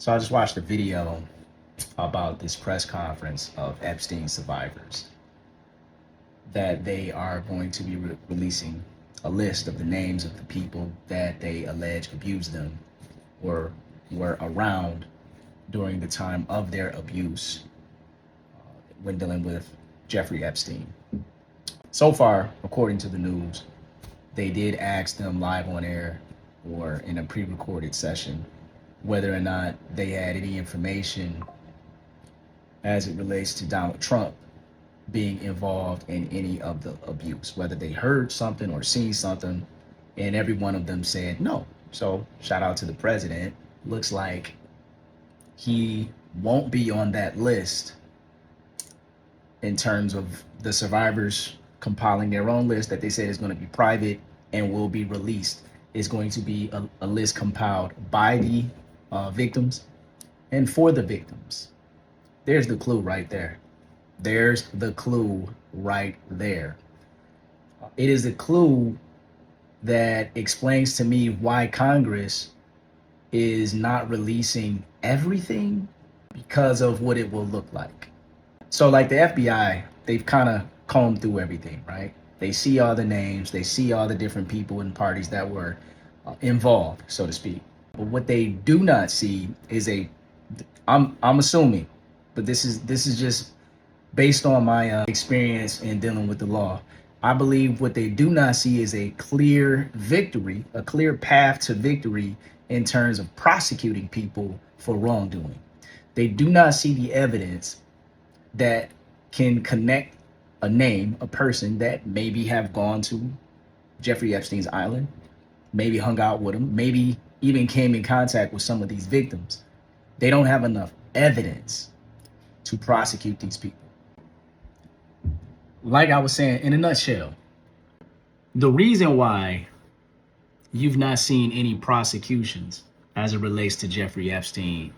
So I just watched a video about this press conference of Epstein survivors that they are going to be releasing a list of the names of the people that they allege abused them or were around during the time of their abuse when dealing with Jeffrey Epstein. So far, according to the news, they did ask them live on air or in a pre-recorded session whether or not they had any information as it relates to Donald Trump being involved in any of the abuse, whether they heard something or seen something, and every one of them said no. So shout out to the president. Looks like he won't be on that list in terms of the survivors compiling their own list that they said is going to be private and will be released. Is going to be a list compiled by the victims and for the victims. There's the clue right there. There's the clue right there. It is a clue that explains to me why Congress is not releasing everything because of what it will look like. So like the FBI, they've kind of combed through everything, right? They see all the names, they see all the different people and parties that were involved, so to speak. But what they do not see is I'm assuming, but this is just based on my experience in dealing with the law. I believe what they do not see is a clear victory, a clear path to victory in terms of prosecuting people for wrongdoing. They do not see the evidence that can connect a name, a person that maybe have gone to Jeffrey Epstein's island, maybe hung out with him, maybe even came in contact with some of these victims. They don't have enough evidence to prosecute these people. Like I was saying, in a nutshell, the reason why you've not seen any prosecutions as it relates to Jeffrey Epstein,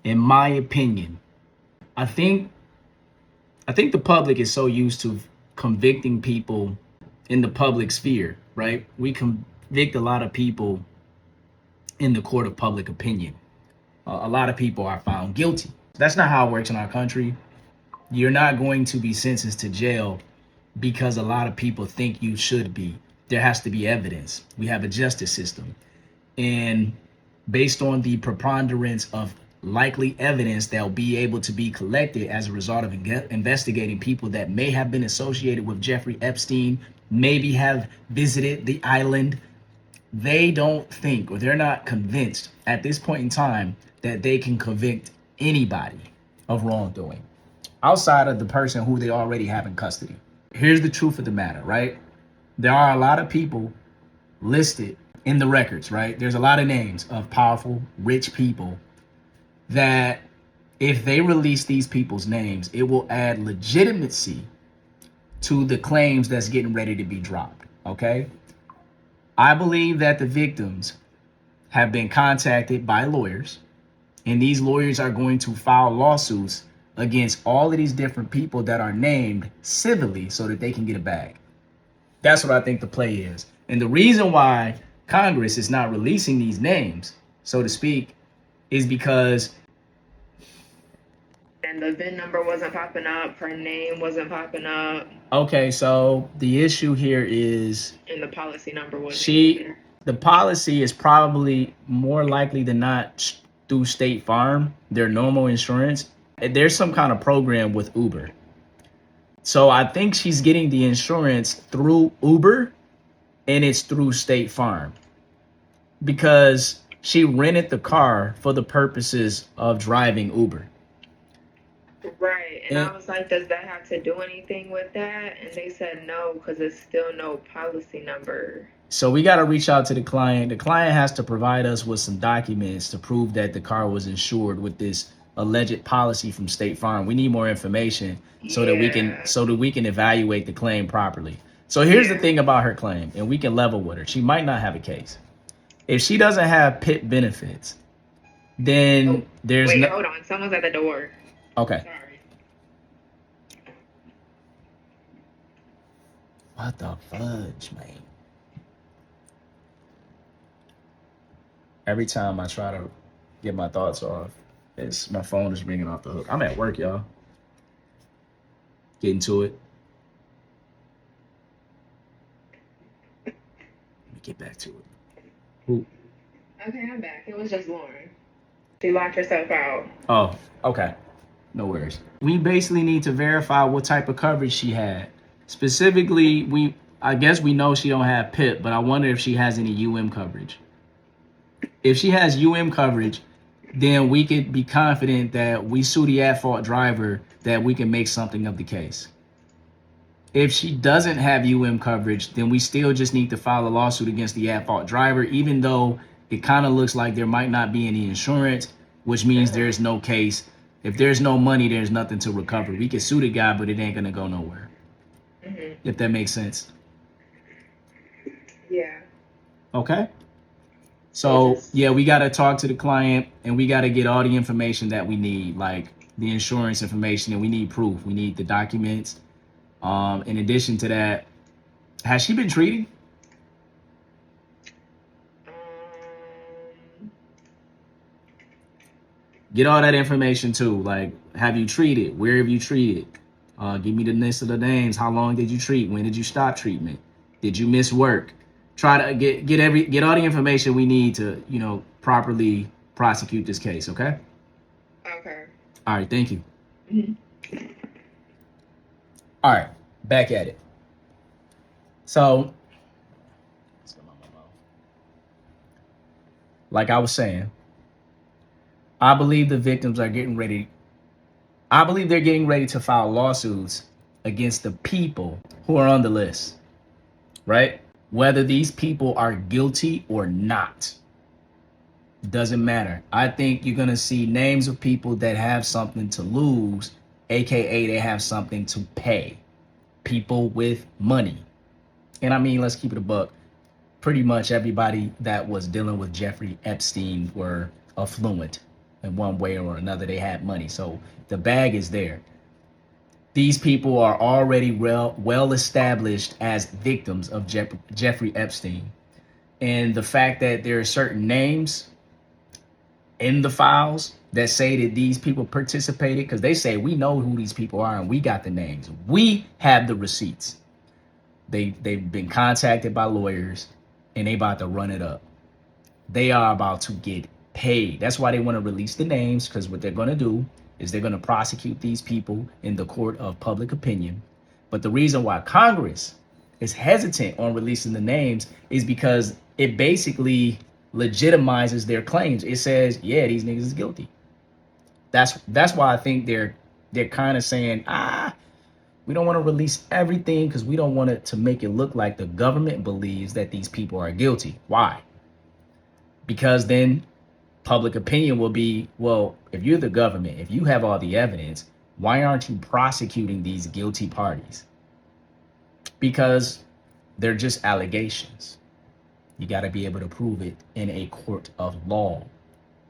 in my opinion, I think the public is so used to convicting people in the public sphere, right? We convict a lot of people in the court of public opinion. A lot of people are found guilty. That's not how it works in our country. You're not going to be sentenced to jail because a lot of people think you should be. There has to be evidence. We have a justice system. And based on the preponderance of likely evidence that will be able to be collected as a result of investigating people that may have been associated with Jeffrey Epstein, maybe have visited the island, they don't think, or they're not convinced at this point in time, that they can convict anybody of wrongdoing outside of the person who they already have in custody. Here's the truth of the matter, right? There are a lot of people listed in the records, right? There's a lot of names of powerful, rich people that if they release these people's names, it will add legitimacy to the claims that's getting ready to be dropped, okay? I believe that the victims have been contacted by lawyers, and these lawyers are going to file lawsuits against all of these different people that are named civilly so that they can get a bag. That's what I think the play is. And the reason why Congress is not releasing these names, so to speak, is because and the VIN number wasn't popping up, her name wasn't popping up. Okay, so the issue here is, and the policy number wasn't the policy is probably more likely than not through State Farm, their normal insurance. There's some kind of program with Uber. So I think she's getting the insurance through Uber and it's through State Farm because she rented the car for the purposes of driving Uber. Right. And I was like, does that have to do anything with that? And they said no, because it's still no policy number. So we got to reach out to the client. The client has to provide us with some documents to prove that the car was insured with this alleged policy from State Farm. We need more information so that we can evaluate the claim properly. So here's the thing about her claim, and we can level with her. She might not have a case. If she doesn't have PIP benefits, then there's Wait, hold on. Someone's at the door. Okay. Sorry. What the fudge, man? Every time I try to get my thoughts off. My phone is ringing off the hook. I'm at work, y'all. Getting to it. Let me get back to it. Ooh. Okay, I'm back. It was just Lauren. She locked herself out. Oh, okay. No worries. We basically need to verify what type of coverage she had. Specifically, I guess we know she don't have PIP, but I wonder if she has any UM coverage. If she has UM coverage, then we could be confident that we sue the at-fault driver, that we can make something of the case. If she doesn't have UM coverage, then we still just need to file a lawsuit against the at-fault driver, even though it kind of looks like there might not be any insurance, which means there's no case. If there's no money, there's nothing to recover. We can sue the guy, but it ain't gonna go nowhere. If that makes sense. Yeah. Okay. So yeah, we gotta talk to the client and we gotta get all the information that we need, like the insurance information, and we need proof. We need the documents. In addition to that, has she been treated? Get all that information too. Like, have you treated? Where have you treated? Give me the list of the names. How long did you treat? When did you stop treatment? Did you miss work? Try to get all the information we need to, properly prosecute this case. Okay. Okay. All right. Thank you. All right. Back at it. So, like I was saying, I believe the victims are getting ready. I believe they're getting ready to file lawsuits against the people who are on the list, right? Whether these people are guilty or not, doesn't matter. I think you're going to see names of people that have something to lose, aka they have something to pay. People with money. And I mean, let's keep it a buck. Pretty much everybody that was dealing with Jeffrey Epstein were affluent in one way or another. They had money. So the bag is there. These people are already well established as victims of Jeffrey Epstein. And the fact that there are certain names in the files that say that these people participated, because they say we know who these people are and we got the names. We have the receipts. They've been contacted by lawyers and they about to run it up. They are about to get paid. That's why they want to release the names, because what they're going to do is they're going to prosecute these people in the court of public opinion. But the reason why Congress is hesitant on releasing the names is because it basically legitimizes their claims. It says, yeah, these niggas is guilty. That's why I think they're kind of saying, we don't want to release everything because we don't want it to make it look like the government believes that these people are guilty. Why? Because then public opinion will be, well, if you're the government, if you have all the evidence, why aren't you prosecuting these guilty parties? Because they're just allegations. You got to be able to prove it in a court of law,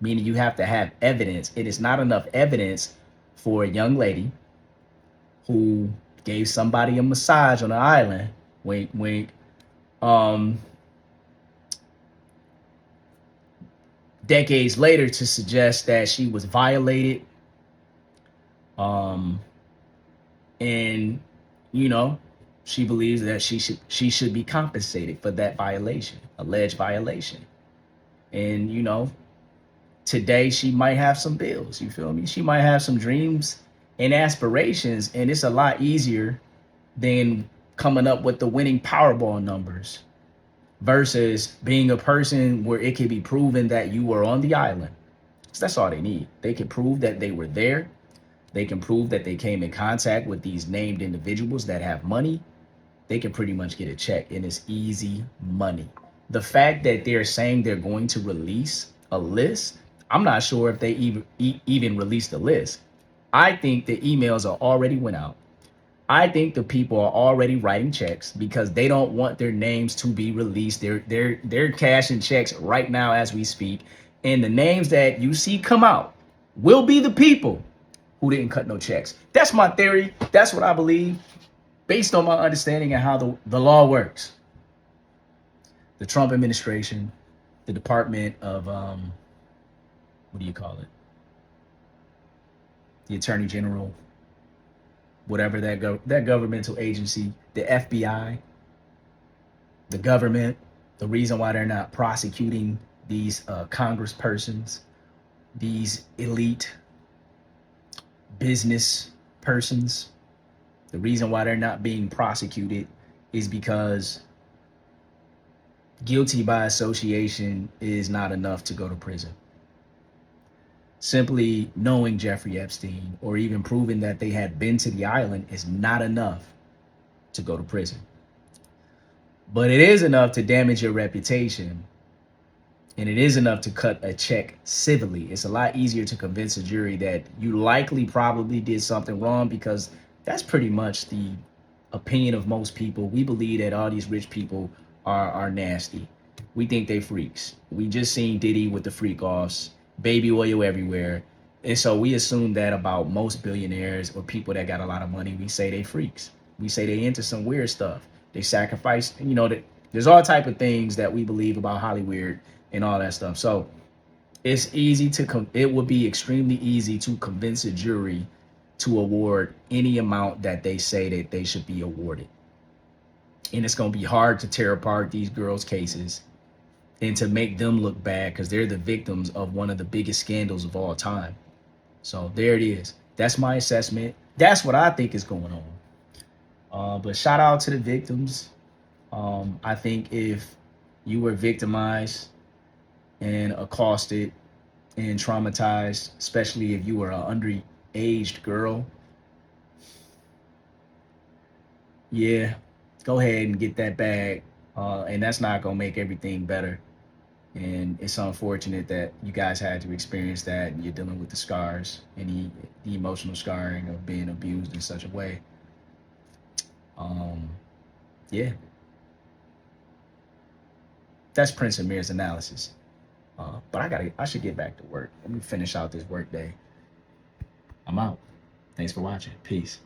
meaning you have to have evidence. It is not enough evidence for a young lady who gave somebody a massage on an island, wink, wink, decades later to suggest that she was violated, and she believes that she should be compensated for that violation, alleged violation. And today she might have some bills, you feel me? She might have some dreams and aspirations, and it's a lot easier than coming up with the winning Powerball numbers versus being a person where it can be proven that you were on the island. So that's all they need. They can prove that they were there. They can prove that they came in contact with these named individuals that have money. They can pretty much get a check, and it's easy money. The fact that they're saying they're going to release a list, I'm not sure if they even released a list. I think the emails are already went out. I think the people are already writing checks because they don't want their names to be released. They're cashing checks right now as we speak. And the names that you see come out will be the people who didn't cut no checks. That's my theory. That's what I believe based on my understanding of how the law works. The Trump administration, the Department of what do you call it? The Attorney General, whatever that governmental agency, the FBI, the government, the reason why they're not prosecuting these congresspersons, these elite business persons, the reason why they're not being prosecuted is because guilty by association is not enough to go to prison. Simply knowing Jeffrey Epstein or even proving that they had been to the island is not enough to go to prison. But it is enough to damage your reputation, and it is enough to cut a check civilly. It's a lot easier to convince a jury that you likely probably did something wrong, because that's pretty much the opinion of most people. We believe that all these rich people are nasty. We think they freaks. We just seen Diddy with the freak offs, baby oil everywhere. And so we assume that about most billionaires or people that got a lot of money. We say they freaks. We say they into some weird stuff. They sacrifice, there's all type of things that we believe about Hollywood and all that stuff. So it's easy to it would be extremely easy to convince a jury to award any amount that they say that they should be awarded. And it's going to be hard to tear apart these girls' cases and to make them look bad, because they're the victims of one of the biggest scandals of all time. So there it is. That's my assessment. That's what I think is going on. But shout out to the victims. I think if you were victimized and accosted and traumatized, especially if you were an underaged girl, yeah, go ahead and get that bag. And that's not going to make everything better. And it's unfortunate that you guys had to experience that, and you're dealing with the scars and the emotional scarring of being abused in such a way. Yeah. That's Prince Amir's analysis. But I should get back to work. Let me finish out this work day. I'm out. Thanks for watching. Peace.